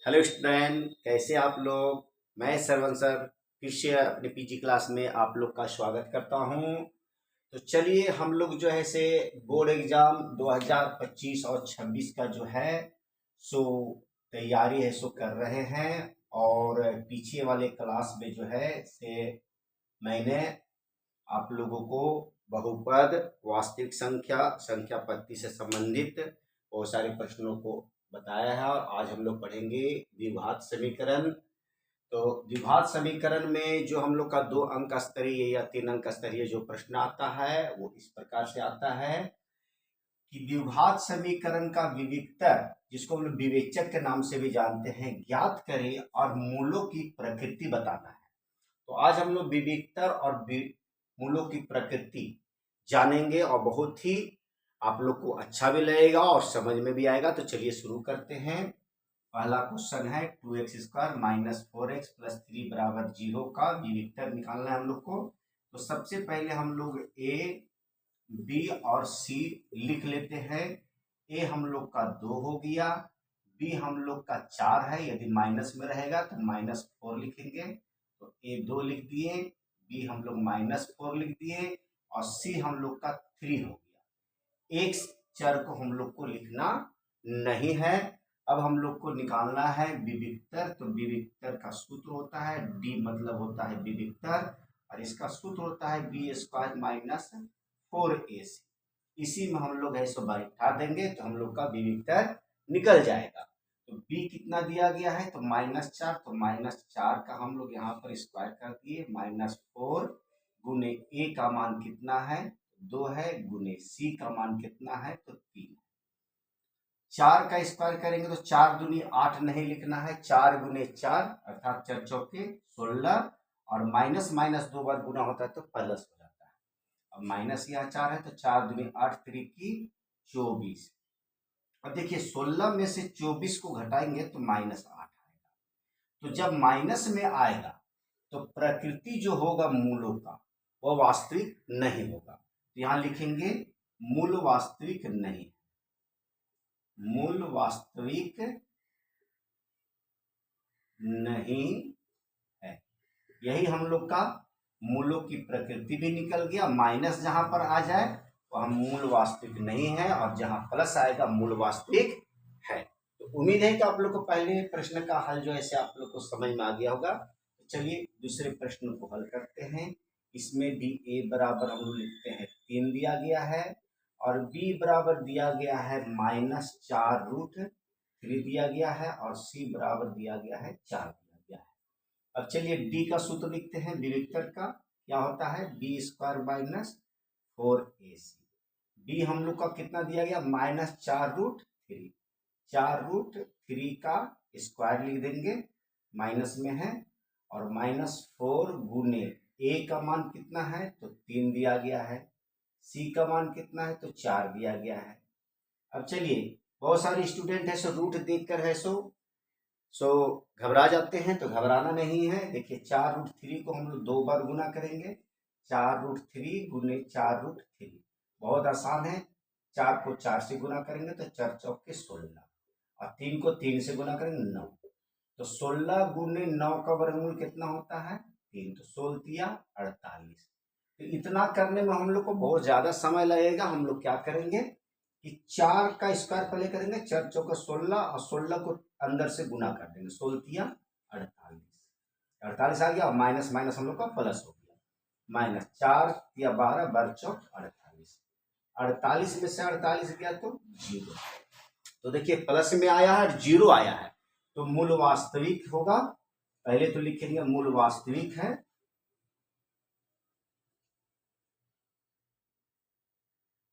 Hello student, कैसे आप लोग। मैं सरवण सर फिर से अपने पीजी क्लास में आप लोग का स्वागत करता हूं। तो चलिए हम लोग जो है से बोर्ड एग्जाम 2025 और 26 का जो है सो तैयारी है सो कर रहे हैं। और पीछे वाले क्लास में जो है से मैंने आप लोगों को बहुपद, वास्तविक संख्या, संख्या पत्ती से संबंधित बहुत सारे प्रश्नों को बताया है। और आज हम लोग पढ़ेंगे द्विघात समीकरण। तो द्विघात समीकरण में जो हम लोग का 2 अंक स्तरीय या 3 अंक स्तरीय जो प्रश्न आता है वो इस प्रकार से आता है कि द्विघात समीकरण का विविक्तर, जिसको हम लोग विवेचक के नाम से भी जानते हैं, ज्ञात करें और मूलों की प्रकृति बताना है। तो आज हम लोग विविक्तर और मूलों की प्रकृति जानेंगे और बहुत ही आप लोग को अच्छा भी लगेगा और समझ में भी आएगा। तो चलिए शुरू करते हैं। पहला क्वेश्चन है 2x² - 4x + 3 = 0 का विविक्तर निकालना है हम लोग को। तो सबसे पहले हम लोग a, b और c लिख लेते हैं। a हम लोग का 2 हो गया, b हम लोग का 4 है, यदि माइनस में रहेगा तो -4 लिखेंगे। तो a 2 लिख दिए, b हम लोग -4 लिख दिए और c हम लोग का 3 हो गया। एक चर को हम लोग को लिखना नहीं है। अब हम लोग को निकालना है विविक्तर। तो विविक्तर का सूत्र होता है d, मतलब होता है विविक्तर, और इसका सूत्र होता है b² - 4ac। इसी में हम लोग है सो बैठा देंगे तो हम लोग का विविक्तर निकल जाएगा। तो b कितना दिया गया है तो -4, तो -4 का हम लोग यहाँ पर स्क्वायर कर दिए। -4 गुने a का मान कितना है 2 है, गुने c का मान कितना है तो 3। 4 का स्क्वायर करेंगे तो 4 दूनी 8 नहीं लिखना है, 4 गुने 4 अर्थात 4 चौके 16, और माइनस माइनस 2 बार गुना होता है तो प्लस हो जाता है। अब माइनस यहाँ 4 है तो 4 दूनी 8, 3 की 24। अब देखिए 16 में से 24 को घटाएंगे तो -8 आएगा। तो जब माइनस में आएगा तो प्रकृति जो होगा मूलों का वह वास्तविक नहीं होगा। तो यहाँ लिखेंगे मूल वास्तविक नहीं, मूल वास्तविक नहीं है। यही हम लोग का मूलों की प्रकृति भी निकल गया। माइनस जहां पर आ जाए तो हम मूल वास्तविक नहीं है, और जहां प्लस आएगा मूल वास्तविक है। तो उम्मीद है कि आप लोग को पहले प्रश्न का हल जो है आप लोग को समझ में आ गया होगा। तो चलिए दूसरे प्रश्न को हल करते हैं। इसमें भी a बराबर हम लोग लिखते हैं 3 दिया गया है, और b बराबर दिया गया है -4√3 दिया गया है, और c बराबर दिया गया है 4 दिया गया है। अब चलिए d का सूत्र लिखते हैं विविक्तर का। क्या होता है b² - 4ac। b हम लोग का कितना दिया गया -4√3, 4√3 का स्क्वायर लिख देंगे, माइनस में है, और -4 गुने a का मान कितना है तो 3 दिया गया है, c का मान कितना है तो 4 दिया गया है। अब चलिए बहुत सारे स्टूडेंट है सो रूट देखकर है सो घबरा जाते हैं, तो घबराना नहीं है। देखिए 4√3 को हम लोग 2 बार गुना करेंगे, 4√3 गुने 4√3 बहुत आसान है। 4 को 4 से गुना करेंगे तो 4 चौके 16, और 3 को 3 से गुना करेंगे 9। तो 16 गुने 9 का वर्गमूल कितना होता है 3, तो 16 48। तो इतना करने में हम लोग को बहुत ज्यादा समय लगेगा। हम लोग क्या करेंगे कि 4 का स्क्वायर पहले करेंगे, 4 चौका 16, और 16 को अंदर से गुना कर देंगे, 16 48, 48 आ गया, और माइनस माइनस हम लोग का प्लस हो गया, -4 या 12 12 चौक 48, 48 में से 48 गया तो 0। तो देखिए प्लस में आया है, 0 आया है, तो मूल वास्तविक होगा। पहले तो लिखेंगे मूल वास्तविक है,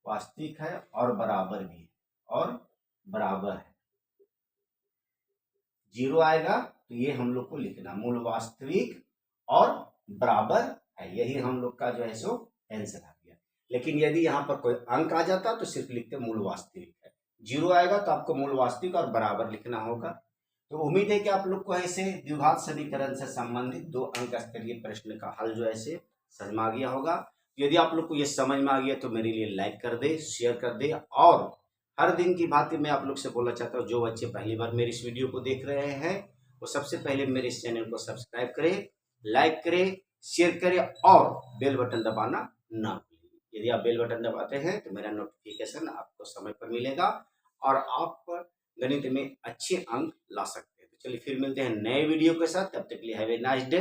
वास्तविक है और बराबर भी है, और बराबर है। 0 आएगा तो ये हम लोग को लिखना मूल वास्तविक और बराबर है। यही हम लोग का जो है सो आंसर आ गया। लेकिन यदि यहाँ पर कोई अंक आ जाता तो सिर्फ लिखते मूल वास्तविक है। 0 आएगा तो आपको मूल वास्तविक और बराबर लिखना होगा। तो उम्मीद है कि आप लोग को ऐसे द्विघात समीकरण से संबंधित 2 अंक स्तरीय प्रश्न का हल जो है समझ में आ गया होगा। यदि आप लोग को ये समझ में आ गया तो मेरे लिए लाइक कर दे, शेयर कर दे, और हर दिन की भांति मैं आप लोग से बोलना चाहता हूँ, जो बच्चे पहली बार मेरी इस वीडियो को देख रहे हैं वो सबसे पहले मेरे इस चैनल को सब्सक्राइब करें, लाइक करें, शेयर करें और बेल बटन दबाना ना भूलें। यदि आप बेल बटन दबाते हैं तो मेरा नोटिफिकेशन आपको समय पर मिलेगा और आप गणित में अच्छे अंक ला सकते हैं। तो चलिए फिर मिलते हैं नए वीडियो के साथ, तब तक के लिए हैव ए नाइस डे।